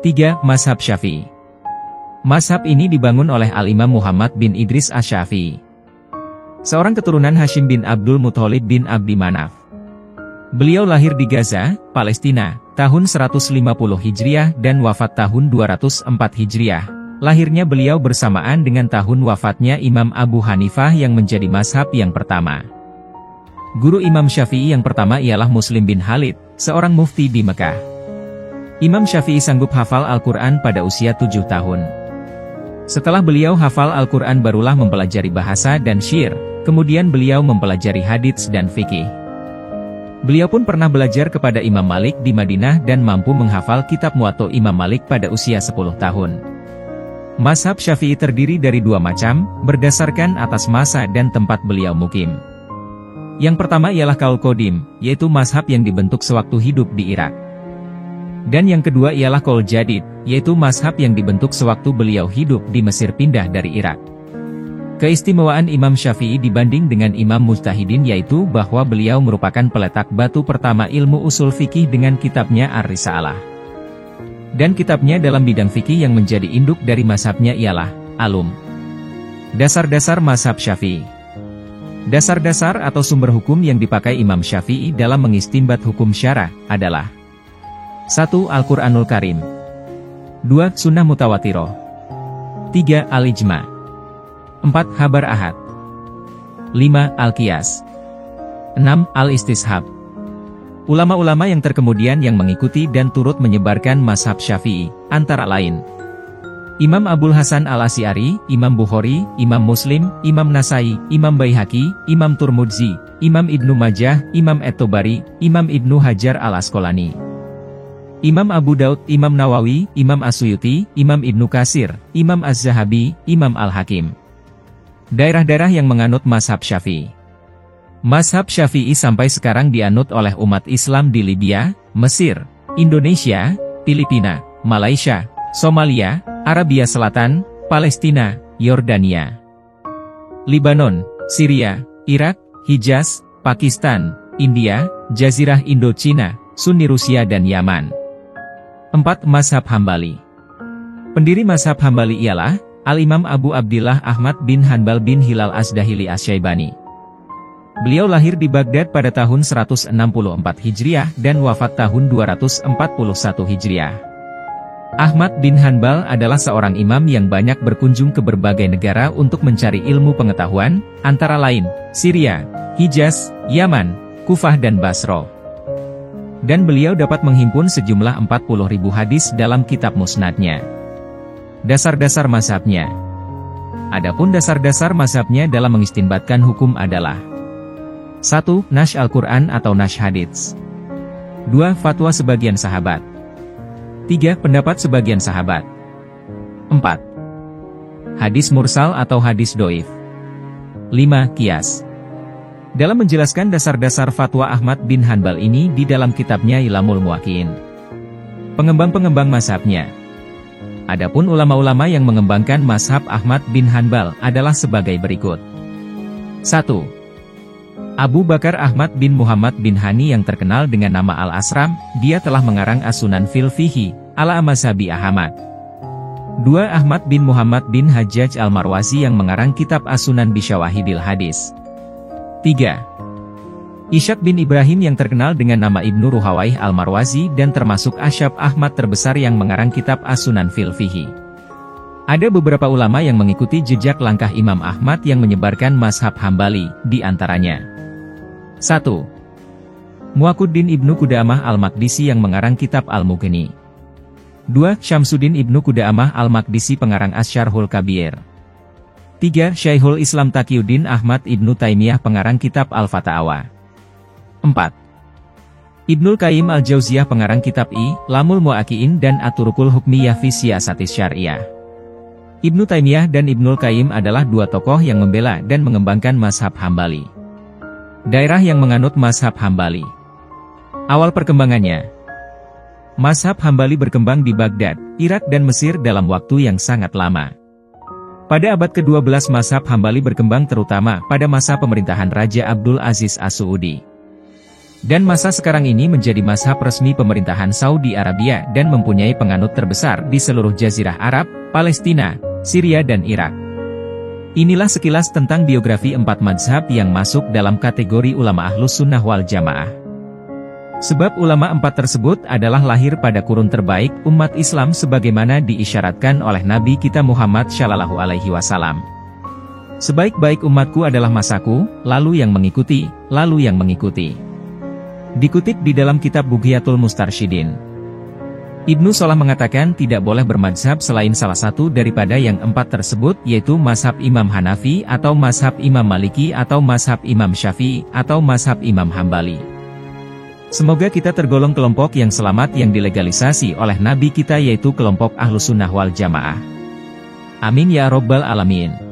3. Mazhab Syafi'i. Mazhab ini dibangun oleh Al-Imam Muhammad bin Idris Asy-Syafi'i, seorang keturunan Hashim bin Abdul Muthalib bin Abdi Manaf. Beliau lahir di Gaza, Palestina, tahun 150 Hijriah dan wafat tahun 204 Hijriah. Lahirnya beliau bersamaan dengan tahun wafatnya Imam Abu Hanifah yang menjadi mazhab yang pertama. Guru Imam Syafi'i yang pertama ialah Muslim bin Khalid, seorang mufti di Mekah. Imam Syafi'i sanggup hafal Al-Quran pada usia 7 tahun. Setelah beliau hafal Al-Quran barulah mempelajari bahasa dan syair, kemudian beliau mempelajari hadits dan fikih. Beliau pun pernah belajar kepada Imam Malik di Madinah dan mampu menghafal kitab Muwatta Imam Malik pada usia 10 tahun. Mazhab Syafi'i terdiri dari 2 macam, berdasarkan atas masa dan tempat beliau mukim. Yang pertama ialah Qaul Qadim, yaitu mazhab yang dibentuk sewaktu hidup di Irak. Dan yang kedua ialah Qaul Jadid, yaitu mazhab yang dibentuk sewaktu beliau hidup di Mesir pindah dari Irak. Keistimewaan Imam Syafi'i dibanding dengan Imam Mujtahidin yaitu bahwa beliau merupakan peletak batu pertama ilmu usul fikih dengan kitabnya Ar-Risalah. Dan kitabnya dalam bidang fikih yang menjadi induk dari mazhabnya ialah Alum. Dasar-dasar mazhab Syafi'i. Dasar-dasar atau sumber hukum yang dipakai Imam Syafi'i dalam mengistinbat hukum syara adalah 1. Al-Quranul Karim. 2. Sunnah Mutawatirah. 3. Al-Ijma. 4. Khabar Ahad. 5. Al-Qiyas. 6. Al-Istishab. Ulama-ulama yang terkemudian yang mengikuti dan turut menyebarkan mazhab Syafi'i, antara lain Imam Abul Hasan Al-Asy'ari, Imam Bukhari, Imam Muslim, Imam Nasai, Imam Baihaqi, Imam Turmudzi, Imam Ibnu Majah, Imam At-Tabari, Imam Ibnu Hajar Al-Asqalani, Imam Abu Daud, Imam Nawawi, Imam As-Suyuti, Imam Ibnu Katsir, Imam Az-Zahabi, Imam Al-Hakim. Daerah-daerah yang menganut mazhab Syafi'i. Mazhab Syafi'i sampai sekarang dianut oleh umat Islam di Libya, Mesir, Indonesia, Filipina, Malaysia, Somalia, Arabia Selatan, Palestina, Yordania, Libanon, Syria, Irak, Hijaz, Pakistan, India, Jazirah Indochina, Sunni Rusia dan Yaman. 4. Mazhab Hambali. Pendiri mazhab Hambali ialah Al-Imam Abu Abdillah Ahmad bin Hanbal bin Hilal As-Dahili Asy-Syaibani. Beliau lahir di Baghdad pada tahun 164 Hijriah dan wafat tahun 241 Hijriah. Ahmad bin Hanbal adalah seorang imam yang banyak berkunjung ke berbagai negara untuk mencari ilmu pengetahuan, antara lain, Syria, Hijaz, Yaman, Kufah dan Basra. Dan beliau dapat menghimpun sejumlah 40.000 hadis dalam kitab musnadnya. Dasar-dasar mazhabnya. Adapun dasar-dasar mazhabnya dalam mengistinbatkan hukum adalah 1. Nash Al-Quran atau Nash Hadits. 2. Fatwa sebagian sahabat. 3. Pendapat sebagian sahabat. 4. Hadis mursal atau hadis doif. 5. Qiyas. Dalam menjelaskan dasar-dasar fatwa Ahmad bin Hanbal ini di dalam kitabnya Ilamul Muwaqqi'in. Pengembang-pengembang mazhabnya. Adapun ulama-ulama yang mengembangkan mazhab Ahmad bin Hanbal adalah sebagai berikut. 1. Abu Bakar Ahmad bin Muhammad bin Hani yang terkenal dengan nama Al-Asram, dia telah mengarang As-Sunan fil Fihi, ala Mazhabi Ahmad. 2. Ahmad bin Muhammad bin Hajjaj Al-Marwazi yang mengarang kitab As-Sunan Bisyawahidil Hadis. 3. Ishaq bin Ibrahim yang terkenal dengan nama Ibnu Ruhawaih Al-Marwazi dan termasuk Asyab Ahmad terbesar yang mengarang kitab As-Sunan fil Fihi. Ada beberapa ulama yang mengikuti jejak langkah Imam Ahmad yang menyebarkan mazhab Hambali, di antaranya 1. Muwaqquddin Ibnu Qudamah Al-Maqdisi yang mengarang kitab Al-Mughni. 2. Syamsuddin Ibnu Qudamah Al-Maqdisi pengarang Asy-Syarhul Kabir. 3. Syekhul Islam Taqiyuddin Ahmad Ibnu Taimiyah pengarang kitab Al-Fatawa. 4. Ibnul Qayyim Al-Jauziyah pengarang kitab Ilamul Muwaqqi'in dan At-Turuqul Hukmiyah fi Siyasatis Syar'iyyah. Ibnu Taimiyah dan Ibnul Qayyim adalah 2 tokoh yang membela dan mengembangkan mazhab Hambali. Daerah yang menganut mazhab Hambali. Awal perkembangannya. Mazhab Hambali berkembang di Baghdad, Irak dan Mesir dalam waktu yang sangat lama. Pada abad ke-12 mazhab Hambali berkembang terutama pada masa pemerintahan Raja Abdul Aziz As-Suudi. Dan masa sekarang ini menjadi mazhab resmi pemerintahan Saudi Arabia dan mempunyai penganut terbesar di seluruh Jazirah Arab, Palestina, Syria dan Irak. Inilah sekilas tentang biografi 4 mazhab yang masuk dalam kategori ulama Ahlus Sunnah wal Jamaah. Sebab ulama 4 tersebut adalah lahir pada kurun terbaik umat Islam sebagaimana diisyaratkan oleh Nabi kita Muhammad Shallallahu Alaihi Wasallam. Sebaik-baik umatku adalah masaku, lalu yang mengikuti, lalu yang mengikuti. Dikutip di dalam kitab Bughyatul Mustarsyidin. Ibnu Salah mengatakan tidak boleh bermadzhab selain salah satu daripada yang 4 tersebut, yaitu mazhab Imam Hanafi atau mazhab Imam Maliki atau mazhab Imam Syafi'i atau mazhab Imam Hambali. Semoga kita tergolong kelompok yang selamat yang dilegalisasi oleh Nabi kita yaitu kelompok Ahlus Sunnah wal Jamaah. Amin ya Rabbal Alamin.